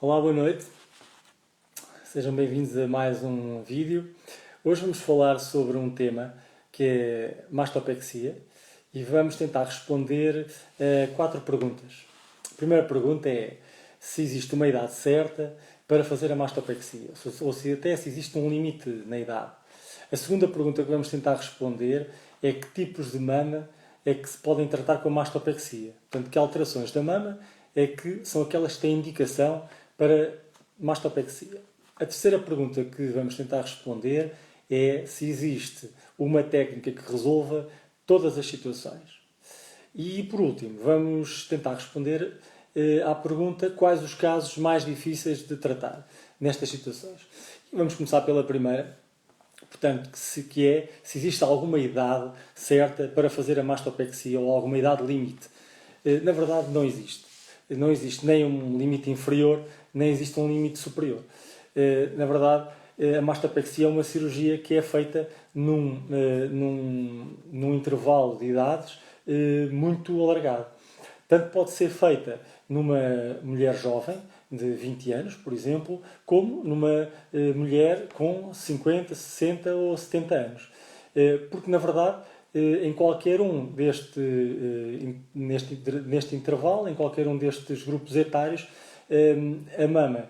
Olá, boa noite. Sejam bem-vindos a mais um vídeo. Hoje vamos falar sobre um tema que é mastopexia e vamos tentar responder a 4 perguntas. A primeira pergunta é se existe uma idade certa para fazer a mastopexia, ou se até se existe um limite na idade. A segunda pergunta que vamos tentar responder é que tipos de mama é que se podem tratar com mastopexia. Portanto, que alterações da mama é que são aquelas que têm indicação para mastopexia. A terceira pergunta que vamos tentar responder é se existe uma técnica que resolva todas as situações. E, por último, vamos tentar responder à pergunta quais os casos mais difíceis de tratar nestas situações. E vamos começar pela primeira, portanto, se existe alguma idade certa para fazer a mastopexia ou alguma idade limite. Na verdade, não existe. Não existe nem um limite inferior, nem existe um limite superior. Na verdade, a mastopexia é uma cirurgia que é feita num intervalo de idades muito alargado. Tanto pode ser feita numa mulher jovem, de 20 anos, por exemplo, como numa mulher com 50, 60 ou 70 anos. Porque, na verdade, em qualquer um neste intervalo, em qualquer um destes grupos etários, a mama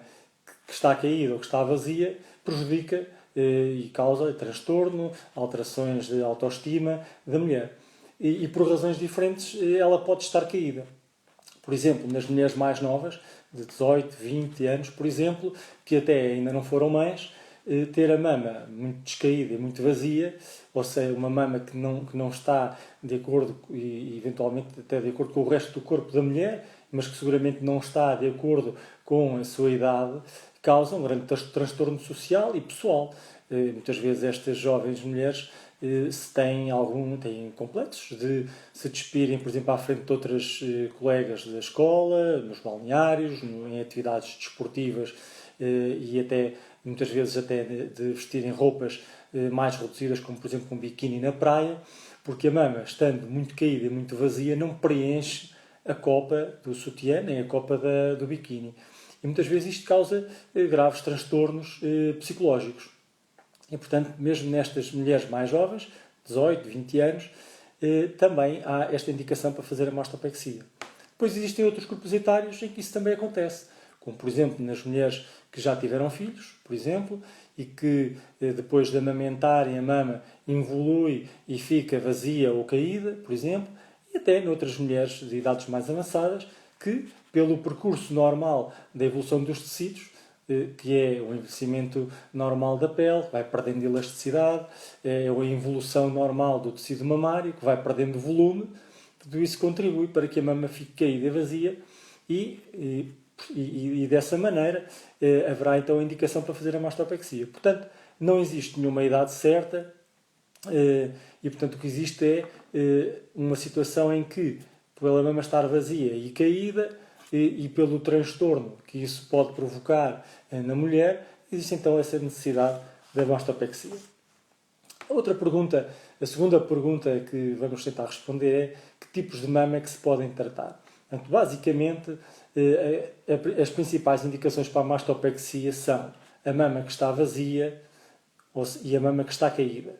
que está caída ou que está vazia prejudica e causa transtorno, alterações de autoestima da mulher. E por razões diferentes ela pode estar caída. Por exemplo, nas mulheres mais novas, de 18, 20 anos, por exemplo, que até ainda não foram mães, ter a mama muito descaída e muito vazia, ou seja, uma mama que não está de acordo, e eventualmente até de acordo com o resto do corpo da mulher, mas que seguramente não está de acordo com a sua idade, causa um grande transtorno social e pessoal. Muitas vezes estas jovens mulheres têm complexos de se despirem, por exemplo, à frente de outras colegas da escola, nos balneários, em atividades desportivas e até muitas vezes até de vestirem roupas mais reduzidas, como por exemplo um biquíni na praia, porque a mama, estando muito caída e muito vazia, não preenche a copa do sutiã nem a copa do biquíni. E muitas vezes isto causa graves transtornos psicológicos. E, portanto, mesmo nestas mulheres mais jovens, 18, 20 anos, também há esta indicação para fazer a mastopexia. Depois existem outros grupos etários em que isso também acontece, como, por exemplo, nas mulheres que já tiveram filhos, por exemplo, e que depois de amamentarem a mama involui e fica vazia ou caída, por exemplo, e até noutras mulheres de idades mais avançadas que, pelo percurso normal da evolução dos tecidos, que é o envelhecimento normal da pele, que vai perdendo elasticidade, é a evolução normal do tecido mamário, que vai perdendo volume, tudo isso contribui para que a mama fique caída e vazia e dessa maneira haverá então a indicação para fazer a mastopexia. Portanto, não existe nenhuma idade certa e portanto o que existe é uma situação em que, pela mama estar vazia e caída, e pelo transtorno que isso pode provocar na mulher, existe então essa necessidade da mastopexia. A segunda pergunta que vamos tentar responder é que tipos de mama é que se podem tratar. Portanto, basicamente, as principais indicações para a mastopexia são a mama que está vazia e a mama que está caída,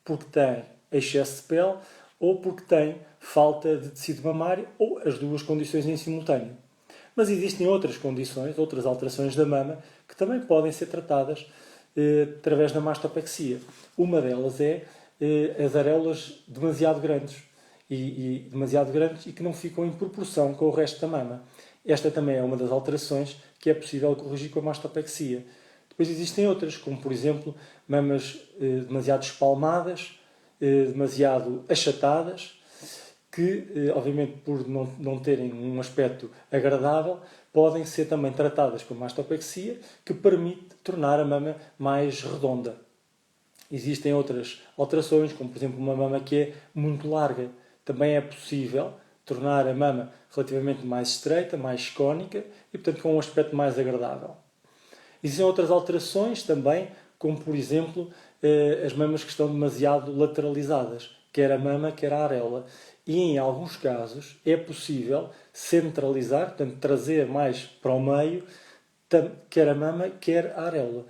porque tem excesso de pele ou porque tem falta de tecido mamário, ou as duas condições em simultâneo. Mas existem outras condições, outras alterações da mama, que também podem ser tratadas através da mastopexia. Uma delas é as areolas demasiado grandes e que não ficam em proporção com o resto da mama. Esta também é uma das alterações que é possível corrigir com a mastopexia. Depois existem outras, como por exemplo mamas demasiado espalmadas, demasiado achatadas, que, obviamente, por não terem um aspecto agradável, podem ser também tratadas com mastopexia, que permite tornar a mama mais redonda. Existem outras alterações, como por exemplo uma mama que é muito larga. Também é possível tornar a mama relativamente mais estreita, mais cónica e, portanto, com um aspecto mais agradável. Existem outras alterações também, como por exemplo as mamas que estão demasiado lateralizadas, quer a mama, quer a areola. E em alguns casos é possível centralizar, portanto trazer mais para o meio, quer a mama, quer a areola.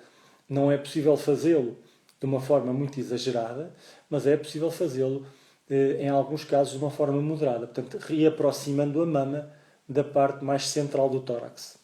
Não é possível fazê-lo de uma forma muito exagerada, mas é possível fazê-lo, em alguns casos, de uma forma moderada. Portanto, reaproximando a mama da parte mais central do tórax.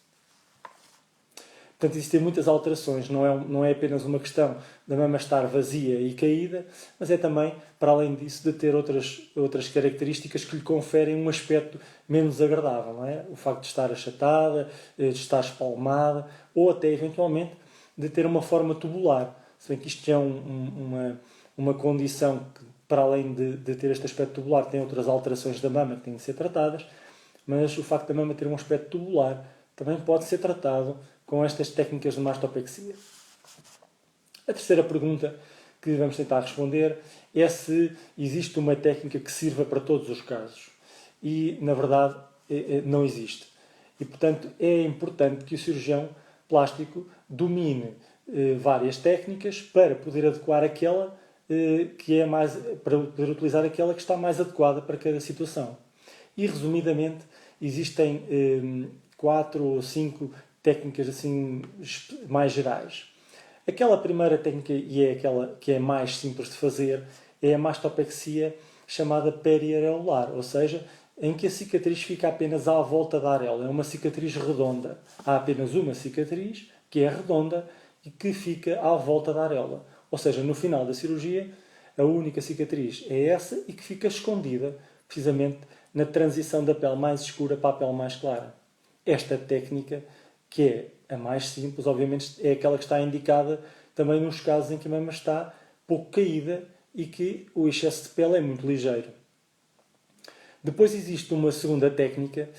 Portanto, existem muitas alterações. Não é apenas uma questão da mama estar vazia e caída, mas é também, para além disso, de ter outras características que lhe conferem um aspecto menos agradável. Não é? O facto de estar achatada, de estar espalmada, ou até, eventualmente, de ter uma forma tubular. Se bem que isto já é uma condição que, para além de ter este aspecto tubular, tem outras alterações da mama que têm de ser tratadas, mas o facto da mama ter um aspecto tubular também pode ser tratado com estas técnicas de mastopexia. A terceira pergunta que vamos tentar responder é se existe uma técnica que sirva para todos os casos. E, na verdade, não existe. E, portanto, é importante que o cirurgião plástico domine várias técnicas para poder adequar aquela que é mais, para poder utilizar aquela que está mais adequada para cada situação. E, resumidamente, existem 4 ou 5 técnicas assim mais gerais. Aquela primeira técnica, e é aquela que é mais simples de fazer, é a mastopexia chamada periareolar, ou seja, em que a cicatriz fica apenas à volta da areola. É uma cicatriz redonda. Há apenas uma cicatriz, que é redonda, e que fica à volta da areola. Ou seja, no final da cirurgia, a única cicatriz é essa e que fica escondida, precisamente, na transição da pele mais escura para a pele mais clara. Esta técnica, que é a mais simples, obviamente, é aquela que está indicada também nos casos em que a mama está pouco caída e que o excesso de pele é muito ligeiro. Depois existe uma segunda técnica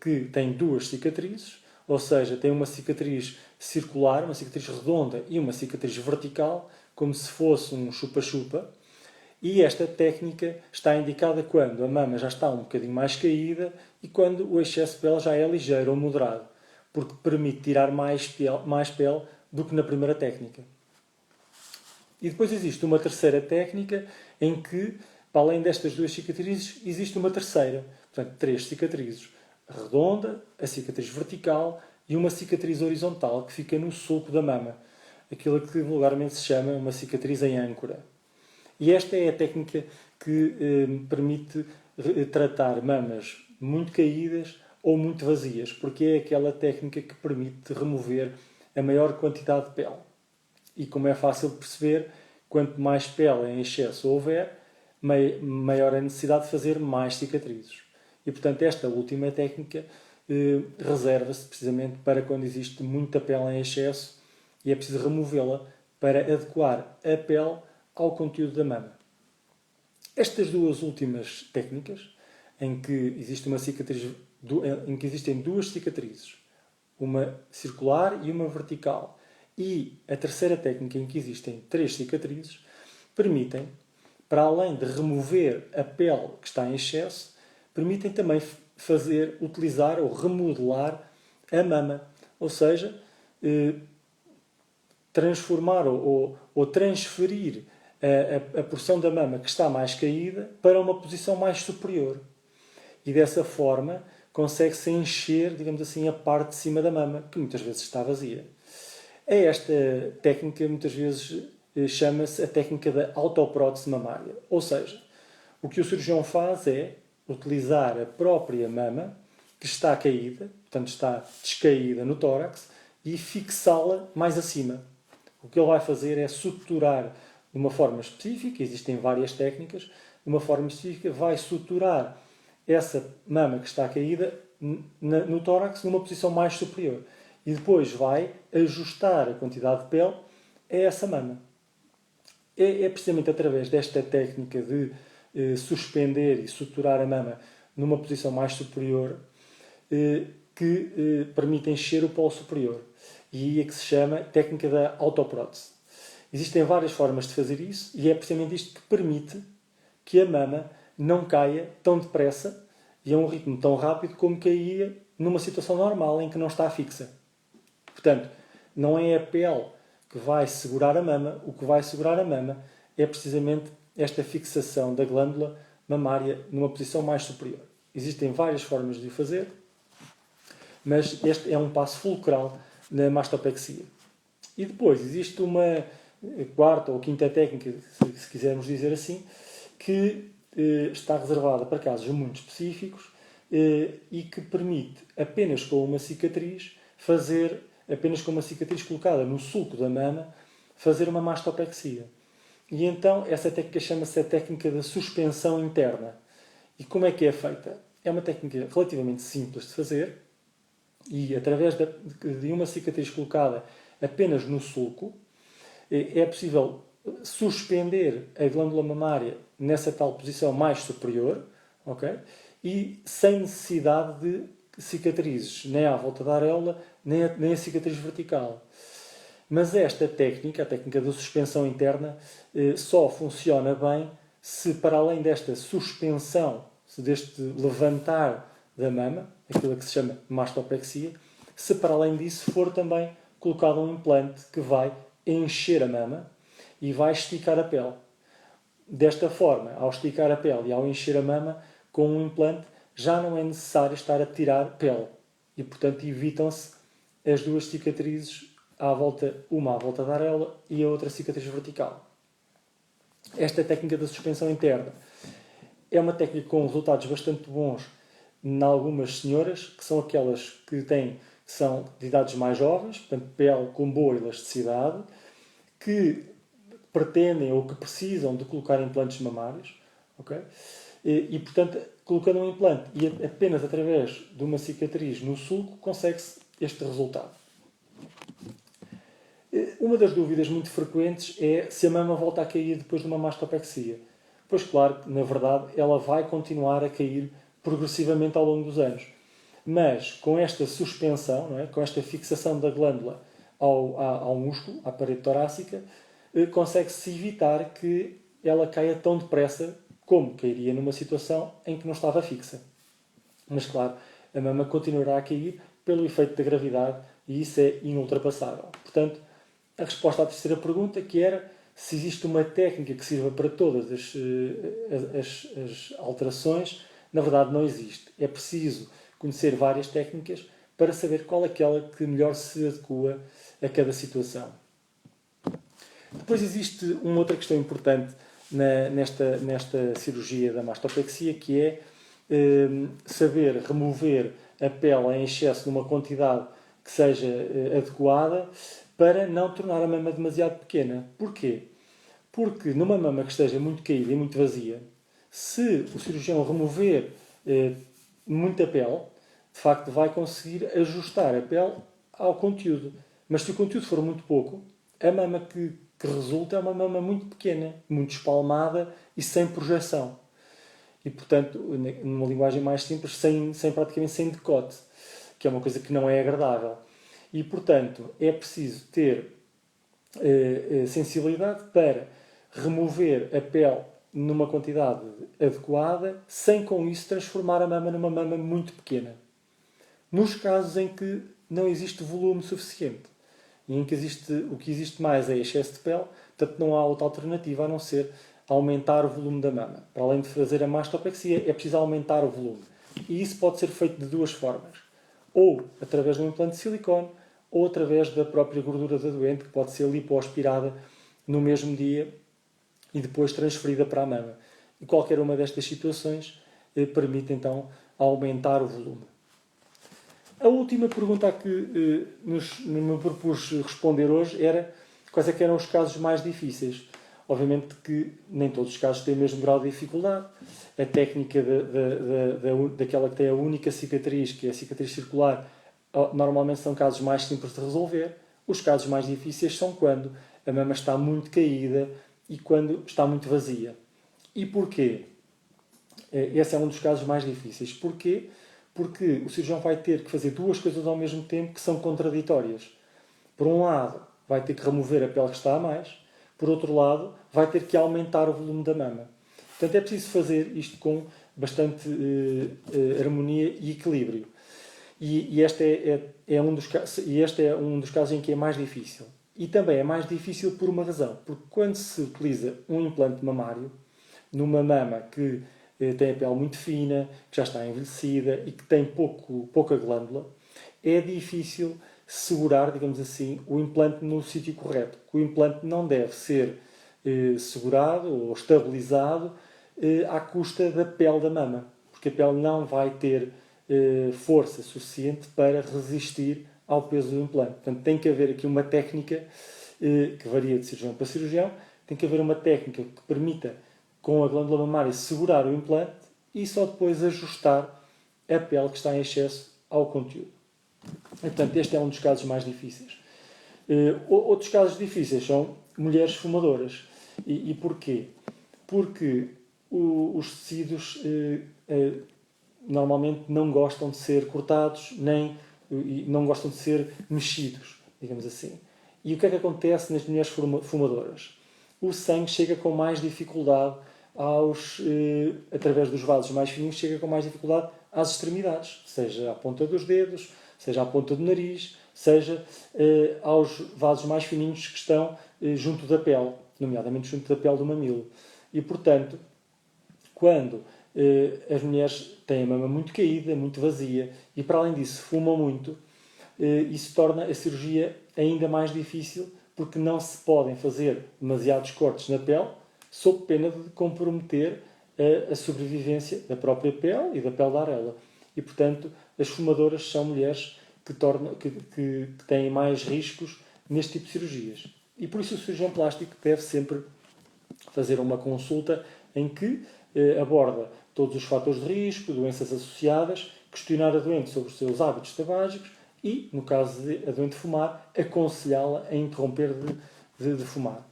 que tem 2 cicatrizes, ou seja, tem uma cicatriz circular, uma cicatriz redonda e uma cicatriz vertical, como se fosse um chupa-chupa. E esta técnica está indicada quando a mama já está um bocadinho mais caída e quando o excesso de pele já é ligeiro ou moderado, porque permite tirar mais pele do que na primeira técnica. E depois existe uma terceira técnica em que, para além destas 2 cicatrizes, existe uma terceira. Portanto, 3 cicatrizes. A redonda, a cicatriz vertical e uma cicatriz horizontal que fica no sulco da mama. Aquilo que vulgarmente se chama uma cicatriz em âncora. E esta é a técnica que permite tratar mamas muito caídas ou muito vazias, porque é aquela técnica que permite remover a maior quantidade de pele. E como é fácil de perceber, quanto mais pele em excesso houver, maior a necessidade de fazer mais cicatrizes. E, portanto, esta última técnica reserva-se precisamente para quando existe muita pele em excesso e é preciso removê-la para adequar a pele ao conteúdo da mama. Estas 2 últimas técnicas, em que existe uma cicatriz, em que existem 2 cicatrizes, uma circular e uma vertical, e a terceira técnica em que existem 3 cicatrizes, permitem, para além de remover a pele que está em excesso, permitem também utilizar ou remodelar a mama, ou seja, transformar ou transferir a porção da mama que está mais caída para uma posição mais superior. E dessa forma consegue-se encher, digamos assim, a parte de cima da mama, que muitas vezes está vazia. Esta técnica muitas vezes chama-se a técnica da autoprótese mamária. Ou seja, o que o cirurgião faz é utilizar a própria mama, que está caída, portanto está descaída no tórax, e fixá-la mais acima. O que ele vai fazer é suturar de uma forma específica, existem várias técnicas, de uma forma específica vai suturar essa mama que está caída no tórax numa posição mais superior. E depois vai ajustar a quantidade de pele a essa mama. É precisamente através desta técnica de suspender e suturar a mama numa posição mais superior que permite encher o polo superior. E é que se chama técnica da autoprótese. Existem várias formas de fazer isso e é precisamente isto que permite que a mama não caia tão depressa e a um ritmo tão rápido como caía numa situação normal em que não está fixa. Portanto, não é a pele que vai segurar a mama, o que vai segurar a mama é precisamente esta fixação da glândula mamária numa posição mais superior. Existem várias formas de o fazer. mas este é um passo fulcral na mastopexia. E depois existe uma quarta ou quinta técnica, se quisermos dizer assim, que está reservada para casos muito específicos e que permite apenas com uma cicatriz colocada no sulco da mama, fazer uma mastopexia. E então essa técnica chama-se a técnica da suspensão interna. E como é que é feita? É uma técnica relativamente simples de fazer e através de uma cicatriz colocada apenas no sulco é possível suspender a glândula mamária nessa tal posição mais superior, ok? E sem necessidade de cicatrizes, nem à volta da areola, nem a cicatriz vertical. Mas esta técnica, a técnica da suspensão interna, só funciona bem se, para além desta suspensão, se deste levantar da mama, aquilo que se chama mastopexia, se para além disso for também colocado um implante que vai encher a mama e vai esticar a pele. Desta forma, ao esticar a pele e ao encher a mama com um implante, já não é necessário estar a tirar pele. E, portanto, evitam-se as duas cicatrizes uma à volta da areola e a outra cicatriz vertical. Esta técnica da suspensão interna é uma técnica com resultados bastante bons em algumas senhoras, que são aquelas que são de idades mais jovens, portanto, pele com boa elasticidade, que pretendem ou que precisam de colocar implantes mamários, ok? E, portanto, colocando um implante e apenas através de uma cicatriz no sulco, consegue-se este resultado. Uma das dúvidas muito frequentes é se a mama volta a cair depois de uma mastopexia. Pois claro, na verdade, ela vai continuar a cair progressivamente ao longo dos anos. Mas com esta suspensão, não é? Com esta fixação da glândula ao músculo, à parede torácica, consegue-se evitar que ela caia tão depressa como cairia numa situação em que não estava fixa. Mas claro, a mama continuará a cair pelo efeito da gravidade e isso é inultrapassável. Portanto, a resposta à terceira pergunta, que era se existe uma técnica que sirva para todas as alterações, na verdade não existe. É preciso conhecer várias técnicas para saber qual é aquela que melhor se adequa a cada situação. Depois existe uma outra questão importante nesta cirurgia da mastopexia, que é saber remover a pele em excesso numa quantidade que seja adequada para não tornar a mama demasiado pequena. Porquê? Porque numa mama que esteja muito caída e muito vazia, se o cirurgião remover muita pele, de facto vai conseguir ajustar a pele ao conteúdo. Mas se o conteúdo for muito pouco, a mama que resulta é uma mama muito pequena, muito espalmada e sem projeção. E, portanto, numa linguagem mais simples, praticamente sem decote, que é uma coisa que não é agradável. E, portanto, é preciso ter sensibilidade para remover a pele numa quantidade adequada, sem com isso transformar a mama numa mama muito pequena. Nos casos em que não existe volume suficiente e em que o que existe mais é excesso de pele, portanto não há outra alternativa a não ser aumentar o volume da mama. Para além de fazer a mastopexia, é preciso aumentar o volume. E isso pode ser feito de duas formas. Ou através de um implante de silicone, ou através da própria gordura da doente, que pode ser lipoaspirada no mesmo dia e depois transferida para a mama. E qualquer uma destas situações permite então aumentar o volume. A última pergunta a que me propus responder hoje era quais é que eram os casos mais difíceis. Obviamente que nem todos os casos têm o mesmo grau de dificuldade. A técnica daquela que tem a única cicatriz, que é a cicatriz circular, normalmente são casos mais simples de resolver. Os casos mais difíceis são quando a mama está muito caída e quando está muito vazia. E porquê? Esse é um dos casos mais difíceis. Porquê? Porque o cirurgião vai ter que fazer duas coisas ao mesmo tempo que são contraditórias. Por um lado, vai ter que remover a pele que está a mais. Por outro lado, vai ter que aumentar o volume da mama. Portanto, é preciso fazer isto com bastante harmonia e equilíbrio. E este é um dos casos em que é mais difícil. E também é mais difícil por uma razão. Porque quando se utiliza um implante mamário, numa mama que tem a pele muito fina, que já está envelhecida e que tem pouca glândula, é difícil segurar, digamos assim, o implante no sítio correto. O implante não deve ser segurado ou estabilizado à custa da pele da mama, porque a pele não vai ter força suficiente para resistir ao peso do implante. Portanto, tem que haver aqui uma técnica que varia de cirurgião para cirurgião, tem que haver uma técnica que permita, com a glândula mamária, segurar o implante e só depois ajustar a pele que está em excesso ao conteúdo. E, portanto, este é um dos casos mais difíceis. Outros casos difíceis são mulheres fumadoras. E porquê? Porque os tecidos normalmente não gostam de ser cortados, nem não gostam de ser mexidos, digamos assim. E o que é que acontece nas mulheres fumadoras? O sangue chega com mais dificuldade através dos vasos mais fininhos, chega com mais dificuldade às extremidades, seja à ponta dos dedos, seja à ponta do nariz, seja aos vasos mais fininhos que estão junto da pele, nomeadamente junto da pele do mamilo. E, portanto, quando as mulheres têm a mama muito caída, muito vazia, e para além disso fumam muito, isso torna a cirurgia ainda mais difícil, porque não se podem fazer demasiados cortes na pele, sob pena de comprometer a sobrevivência da própria pele e da pele da arela. E, portanto, as fumadoras são mulheres que têm mais riscos neste tipo de cirurgias. E por isso o cirurgião plástico deve sempre fazer uma consulta em que aborda todos os fatores de risco, doenças associadas, questionar a doente sobre os seus hábitos tabágicos e, no caso de a doente fumar, aconselhá-la a interromper de fumar.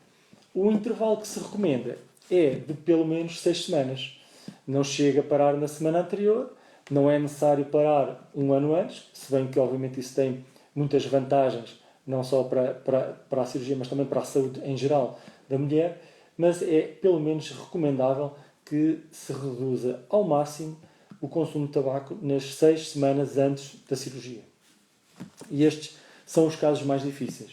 O intervalo que se recomenda é de pelo menos 6 semanas. Não chega a parar na semana anterior, não é necessário parar um ano antes, se bem que obviamente isso tem muitas vantagens, não só para a cirurgia, mas também para a saúde em geral da mulher, mas é pelo menos recomendável que se reduza ao máximo o consumo de tabaco nas 6 semanas antes da cirurgia. E estes são os casos mais difíceis.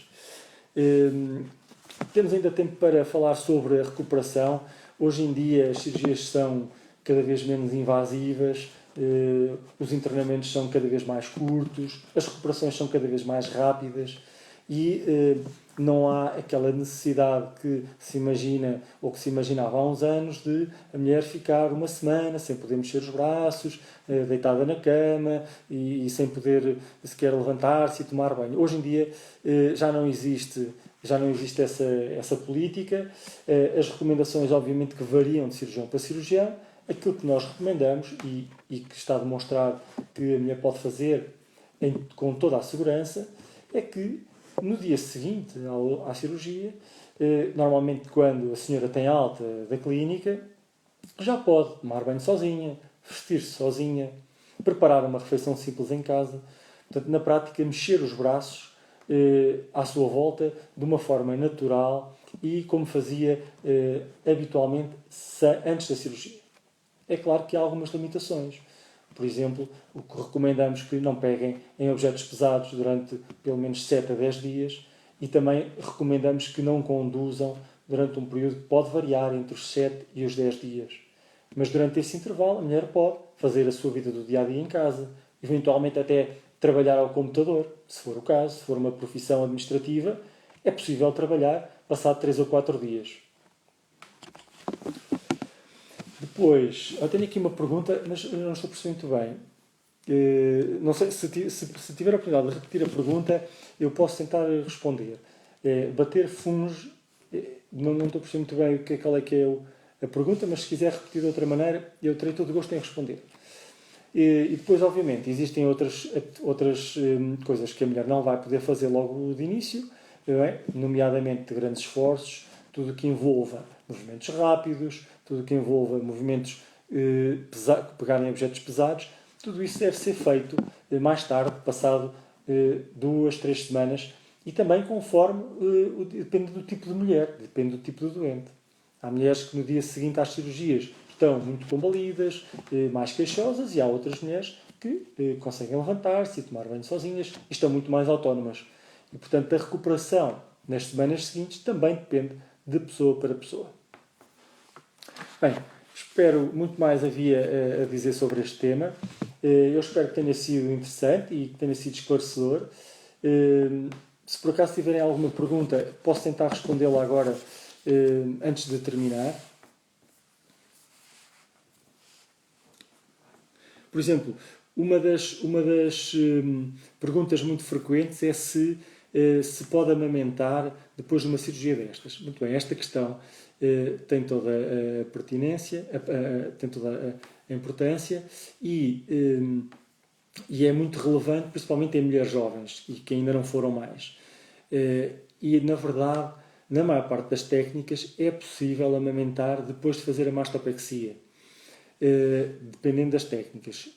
Temos ainda tempo para falar sobre a recuperação. Hoje em dia as cirurgias são cada vez menos invasivas, os internamentos são cada vez mais curtos, as recuperações são cada vez mais rápidas e não há aquela necessidade que se imagina ou que se imaginava há uns anos de a mulher ficar uma semana sem poder mexer os braços, deitada na cama e sem poder sequer levantar-se e tomar banho. Hoje em dia já não existe essa política. As recomendações obviamente que variam de cirurgião para cirurgião. Aquilo que nós recomendamos e que está demonstrado que a mulher pode fazer com toda a segurança é que no dia seguinte à cirurgia, normalmente quando a senhora tem alta da clínica, já pode tomar banho sozinha, vestir-se sozinha, preparar uma refeição simples em casa. Portanto, na prática, mexer os braços à sua volta de uma forma natural e como fazia habitualmente antes da cirurgia. É claro que há algumas limitações. Por exemplo, o que recomendamos que não peguem em objetos pesados durante pelo menos 7 a 10 dias e também recomendamos que não conduzam durante um período que pode variar entre os 7 e os 10 dias. Mas durante esse intervalo a mulher pode fazer a sua vida do dia-a-dia em casa, eventualmente até trabalhar ao computador, se for o caso, se for uma profissão administrativa, é possível trabalhar passado 3 ou 4 dias. Depois, eu tenho aqui uma pergunta, mas eu não estou a perceber muito bem. Não sei se tiver a oportunidade de repetir a pergunta, eu posso tentar responder. Bater fungos, não estou a perceber muito bem qual é que é a pergunta, mas se quiser repetir de outra maneira, eu terei todo o gosto em responder. E depois, obviamente, existem outras coisas que a mulher não vai poder fazer logo de início, nomeadamente grandes esforços, tudo o que envolva movimentos rápidos, tudo o que envolva movimentos pegarem objetos pesados, tudo isso deve ser feito mais tarde, passado 2, 3 semanas, e também conforme, depende do tipo de mulher, depende do tipo de doente. Há mulheres que no dia seguinte às cirurgias estão muito combalidas, mais queixosas, e há outras mulheres que conseguem levantar-se e tomar banho sozinhas e estão muito mais autónomas. E, portanto, a recuperação nas semanas seguintes também depende de pessoa para pessoa. Bem, espero muito mais havia a dizer sobre este tema. Eu espero que tenha sido interessante e que tenha sido esclarecedor. Se por acaso tiverem alguma pergunta, posso tentar respondê-la agora, antes de terminar. Por exemplo, uma das perguntas muito frequentes é se pode amamentar depois de uma cirurgia destas. Muito bem, esta questão tem toda a pertinência, tem toda a importância e é muito relevante, principalmente em mulheres jovens e que ainda não foram mais. E, na verdade, na maior parte das técnicas, é possível amamentar depois de fazer a mastopexia, dependendo das técnicas.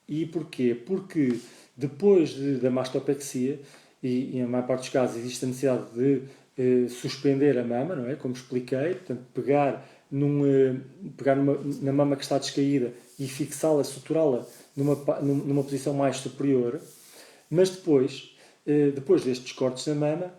E porquê? Porque depois da mastopexia, e na maior parte dos casos existe a necessidade de suspender a mama, não é? Como expliquei, portanto, pegar na mama que está descaída e fixá-la, suturá-la numa posição mais superior, mas depois destes cortes na mama,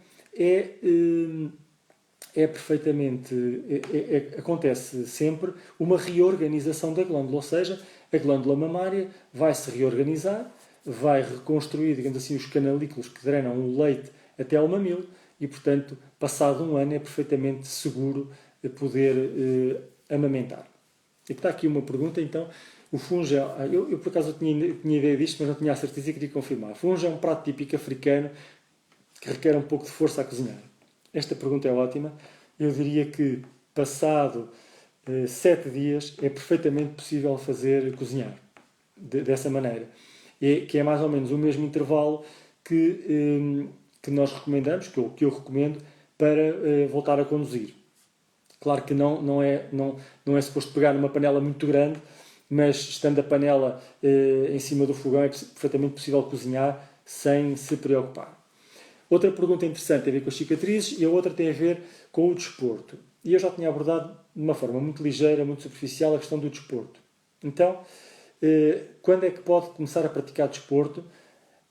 acontece sempre uma reorganização da glândula, ou seja, a glândula mamária vai se reorganizar, vai reconstruir, digamos assim, os canalículos que drenam o leite até ao mamilo e, portanto, passado um ano é perfeitamente seguro poder amamentar. E está aqui uma pergunta, então, o fungo, eu por acaso tinha ideia disto, mas não tinha a certeza e queria confirmar. O fungo é um prato típico africano que requer um pouco de força a cozinhar. Esta pergunta é ótima. Eu diria que, passado 7 dias, é perfeitamente possível cozinhar dessa maneira. Que é mais ou menos o mesmo intervalo que nós recomendamos, que eu recomendo, para voltar a conduzir. Claro que não é suposto pegar numa panela muito grande, mas estando a panela em cima do fogão é perfeitamente possível cozinhar sem se preocupar. Outra pergunta interessante tem a ver com as cicatrizes e a outra tem a ver com o desporto. E eu já tinha abordado de uma forma muito ligeira, muito superficial, a questão do desporto. Então, quando é que pode começar a praticar desporto?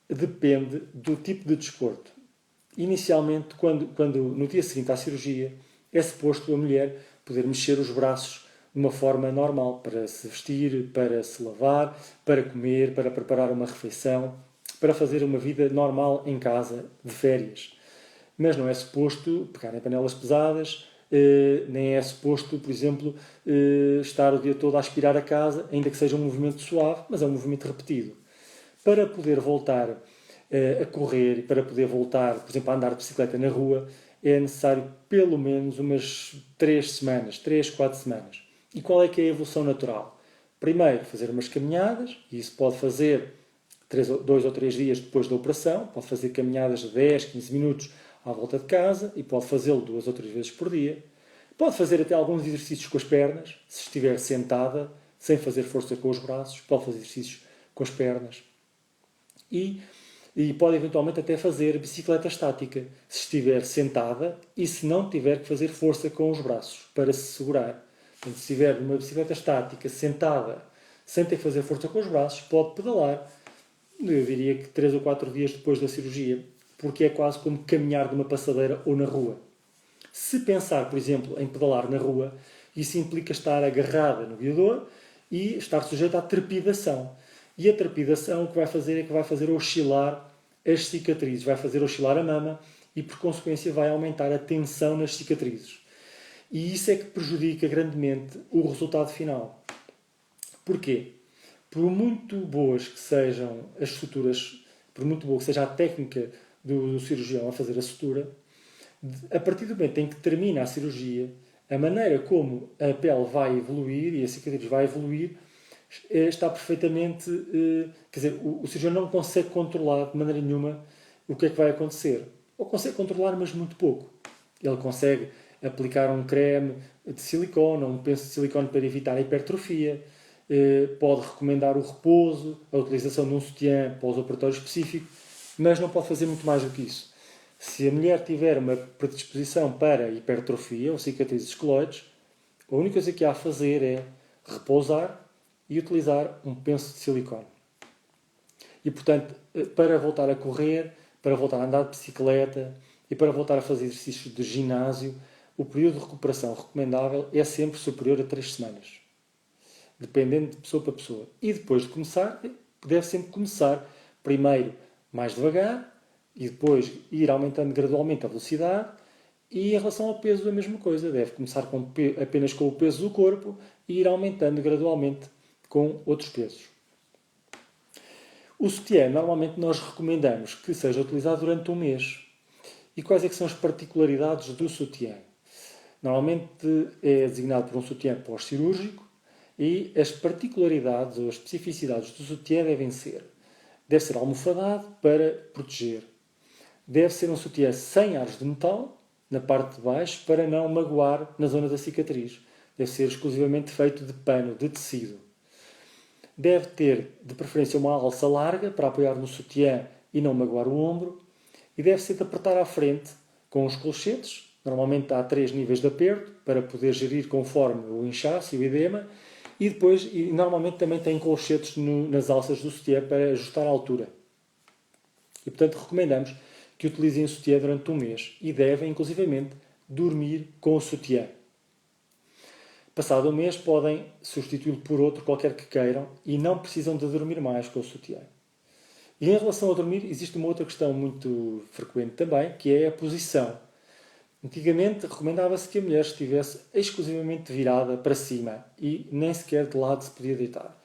Depende do tipo de desporto. Inicialmente, quando no dia seguinte à cirurgia, é suposto a mulher poder mexer os braços de uma forma normal, para se vestir, para se lavar, para comer, para preparar uma refeição, para fazer uma vida normal em casa, de férias. Mas não é suposto pegar em panelas pesadas, nem é suposto, por exemplo, estar o dia todo a aspirar a casa, ainda que seja um movimento suave, mas é um movimento repetido. Para poder voltar a correr, para poder voltar, por exemplo, a andar de bicicleta na rua, é necessário pelo menos umas 3 semanas, 4 semanas. E qual é que é a evolução natural? Primeiro, fazer umas caminhadas, e isso pode fazer 2 ou 3 dias depois da operação, pode fazer caminhadas de 10, 15 minutos à volta de casa e pode fazê-lo 2 ou 3 vezes por dia. Pode fazer até alguns exercícios com as pernas, se estiver sentada, sem fazer força com os braços, pode fazer exercícios com as pernas. E pode eventualmente até fazer bicicleta estática, se estiver sentada e se não tiver que fazer força com os braços para se segurar. Então, se estiver numa bicicleta estática, sentada, sem ter que fazer força com os braços, pode pedalar, eu diria que 3 ou 4 dias depois da cirurgia, porque é quase como caminhar numa passadeira ou na rua. Se pensar, por exemplo, em pedalar na rua, isso implica estar agarrada no guiador e estar sujeita à trepidação. E a trepidação o que vai fazer é que vai fazer oscilar as cicatrizes, vai fazer oscilar a mama e, por consequência, vai aumentar a tensão nas cicatrizes. E isso é que prejudica grandemente o resultado final. Porquê? Por muito boas que sejam as suturas, por muito boa que seja a técnica do cirurgião a fazer a sutura, a partir do momento em que termina a cirurgia, a maneira como a pele vai evoluir e a cicatriz vai evoluir está perfeitamente... Quer dizer, o cirurgião não consegue controlar de maneira nenhuma o que é que vai acontecer. Ou consegue controlar, mas muito pouco. Ele consegue aplicar um creme de silicone ou um penso de silicone para evitar a hipertrofia. Pode recomendar o repouso, a utilização de um sutiã pós-operatório específico, mas não pode fazer muito mais do que isso. Se a mulher tiver uma predisposição para hipertrofia ou cicatrizes esqueloides, a única coisa que há a fazer é repousar e utilizar um penso de silicone. E, portanto, para voltar a correr, para voltar a andar de bicicleta e para voltar a fazer exercícios de ginásio, o período de recuperação recomendável é sempre superior a 3 semanas. Dependendo de pessoa para pessoa. E depois de começar, deve sempre começar primeiro mais devagar e depois ir aumentando gradualmente a velocidade. E em relação ao peso, a mesma coisa. Deve começar apenas com o peso do corpo e ir aumentando gradualmente com outros pesos. O sutiã, normalmente nós recomendamos que seja utilizado durante um mês. E quais é que são as particularidades do sutiã? Normalmente é designado por um sutiã pós-cirúrgico e as particularidades ou as especificidades do sutiã devem ser: deve ser almofadado para proteger, deve ser um sutiã sem aros de metal na parte de baixo para não magoar na zona da cicatriz, deve ser exclusivamente feito de pano, de tecido. Deve ter, de preferência, uma alça larga para apoiar no sutiã e não magoar o ombro. E deve ser de apertar à frente com os colchetes. Normalmente há 3 níveis de aperto para poder gerir conforme o inchaço e o edema. E depois, normalmente também tem colchetes nas alças do sutiã para ajustar a altura. E portanto recomendamos que utilizem o sutiã durante um mês e devem, inclusivamente, dormir com o sutiã. Passado um mês podem substituí-lo por outro qualquer que queiram e não precisam de dormir mais com o sutiã. E em relação a dormir, existe uma outra questão muito frequente também, que é a posição. Antigamente recomendava-se que a mulher estivesse exclusivamente virada para cima e nem sequer de lado se podia deitar.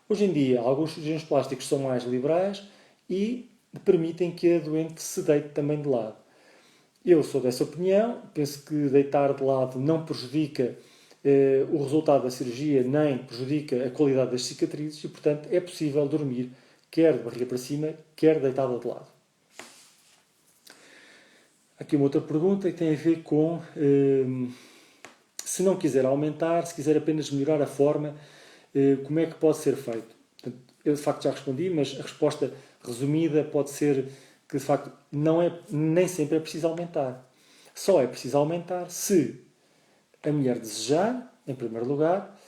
Hoje em dia, alguns cirurgiões plásticos são mais liberais e permitem que a doente se deite também de lado. Eu sou dessa opinião, penso que deitar de lado não prejudica o resultado da cirurgia, nem prejudica a qualidade das cicatrizes e, portanto, é possível dormir quer de barriga para cima, quer deitada de lado. Aqui uma outra pergunta que tem a ver com se não quiser aumentar, se quiser apenas melhorar a forma, como é que pode ser feito? Portanto, eu de facto já respondi, mas a resposta resumida pode ser que de facto nem sempre é preciso aumentar. Só é preciso aumentar se a mulher desejar, em primeiro lugar,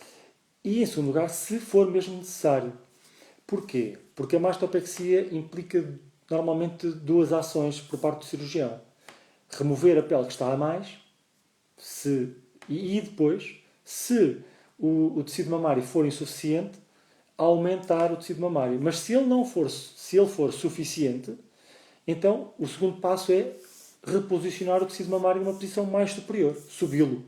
e em segundo lugar, se for mesmo necessário. Porquê? Porque a mastopexia implica normalmente 2 ações por parte do cirurgião. Remover a pele que está a mais e depois, se o tecido mamário for insuficiente, aumentar o tecido mamário. Mas se ele for suficiente, então o segundo passo é reposicionar o tecido mamário numa posição mais superior, subi-lo.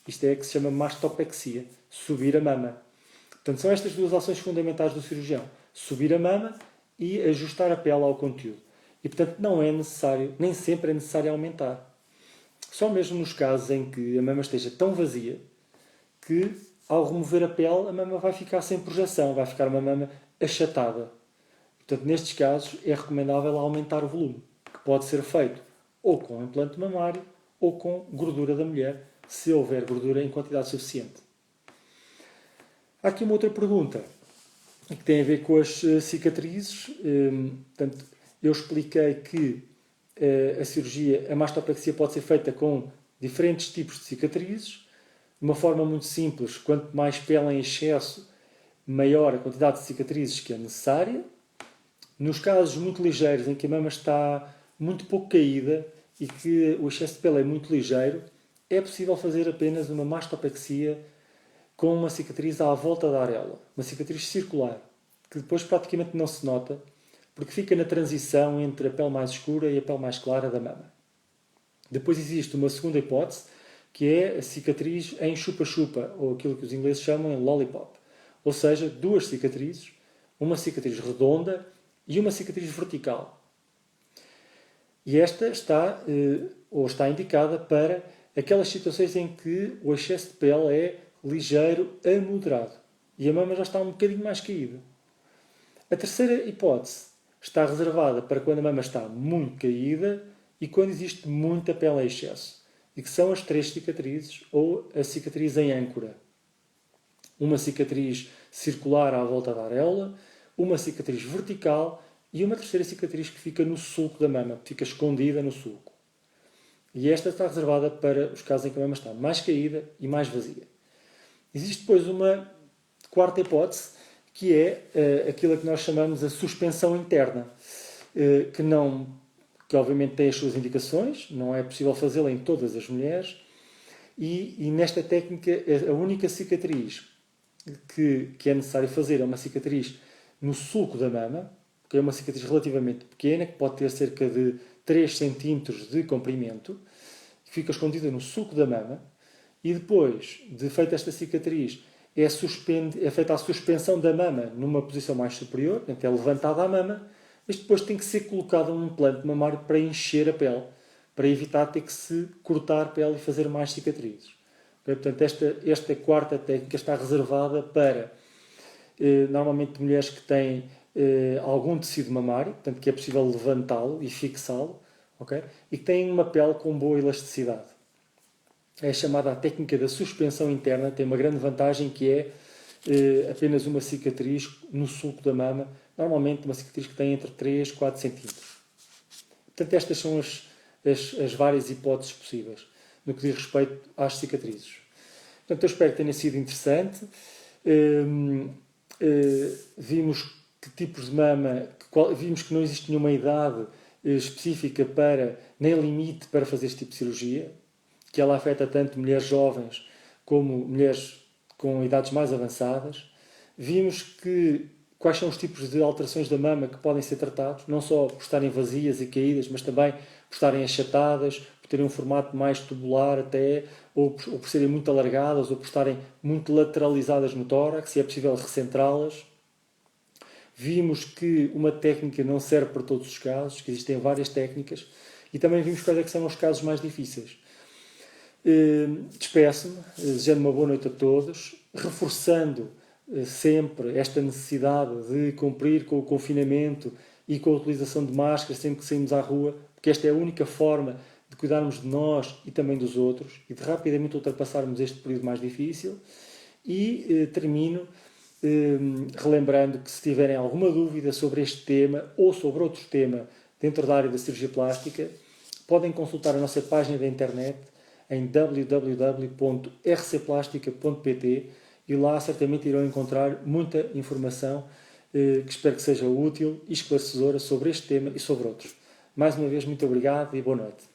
Isto é que se chama mastopexia, subir a mama. Portanto, são estas 2 ações fundamentais do cirurgião: subir a mama e ajustar a pele ao conteúdo. E, portanto, não é necessário, nem sempre é necessário aumentar. Só mesmo nos casos em que a mama esteja tão vazia que, ao remover a pele, a mama vai ficar sem projeção, vai ficar uma mama achatada. Portanto, nestes casos, é recomendável aumentar o volume, que pode ser feito ou com implante mamário ou com gordura da mulher, se houver gordura em quantidade suficiente. Há aqui uma outra pergunta que tem a ver com as cicatrizes. Portanto, eu expliquei que a cirurgia, a mastopexia pode ser feita com diferentes tipos de cicatrizes. De uma forma muito simples, quanto mais pele em excesso, maior a quantidade de cicatrizes que é necessária. Nos casos muito ligeiros, em que a mama está muito pouco caída e que o excesso de pele é muito ligeiro, é possível fazer apenas uma mastopexia com uma cicatriz à volta da areola. Uma cicatriz circular, que depois praticamente não se nota, porque fica na transição entre a pele mais escura e a pele mais clara da mama. Depois existe uma segunda hipótese, que é a cicatriz em chupa-chupa, ou aquilo que os ingleses chamam de lollipop. Ou seja, 2 cicatrizes, uma cicatriz redonda e uma cicatriz vertical. E esta está indicada para aquelas situações em que o excesso de pele é ligeiro a moderado e a mama já está um bocadinho mais caída. A terceira hipótese está reservada para quando a mama está muito caída e quando existe muita pele em excesso, e que são as 3 cicatrizes ou a cicatriz em âncora. Uma cicatriz circular à volta da areola, uma cicatriz vertical e uma terceira cicatriz que fica no sulco da mama, que fica escondida no sulco. E esta está reservada para os casos em que a mama está mais caída e mais vazia. Existe depois uma quarta hipótese, que é aquilo que nós chamamos a suspensão interna, que obviamente tem as suas indicações, não é possível fazê-la em todas as mulheres, e nesta técnica a única cicatriz que é necessário fazer é uma cicatriz no sulco da mama, que é uma cicatriz relativamente pequena, que pode ter cerca de 3 cm de comprimento, que fica escondida no sulco da mama, e depois de feita esta cicatriz, é feita a suspensão da mama numa posição mais superior, portanto é levantada a mama, mas depois tem que ser colocado um implante mamário para encher a pele, para evitar ter que se cortar a pele e fazer mais cicatrizes. Portanto, esta quarta técnica está reservada para, normalmente, mulheres que têm algum tecido mamário, portanto, que é possível levantá-lo e fixá-lo, okay? E que têm uma pele com boa elasticidade. É chamada a técnica da suspensão interna, tem uma grande vantagem que é apenas uma cicatriz no sulco da mama, normalmente uma cicatriz que tem entre 3 e 4 cm. Portanto, estas são as várias hipóteses possíveis no que diz respeito às cicatrizes. Portanto, eu espero que tenha sido interessante. Vimos que tipos de mama, vimos que não existe nenhuma idade específica nem limite para fazer este tipo de cirurgia, que ela afeta tanto mulheres jovens como mulheres com idades mais avançadas. Vimos quais são os tipos de alterações da mama que podem ser tratados, não só por estarem vazias e caídas, mas também por estarem achatadas, por terem um formato mais tubular até, ou por serem muito alargadas, ou por estarem muito lateralizadas no tórax, e é possível recentrá-las. Vimos que uma técnica não serve para todos os casos, que existem várias técnicas, e também vimos quais é que são os casos mais difíceis. Despeço-me, desejando uma boa noite a todos, reforçando sempre esta necessidade de cumprir com o confinamento e com a utilização de máscaras sempre que saímos à rua, porque esta é a única forma de cuidarmos de nós e também dos outros e de rapidamente ultrapassarmos este período mais difícil. E termino relembrando que, se tiverem alguma dúvida sobre este tema ou sobre outro tema dentro da área da cirurgia plástica, podem consultar a nossa página da internet em www.rcplastica.pt e lá certamente irão encontrar muita informação que espero que seja útil e esclarecedora sobre este tema e sobre outros. Mais uma vez, muito obrigado e boa noite.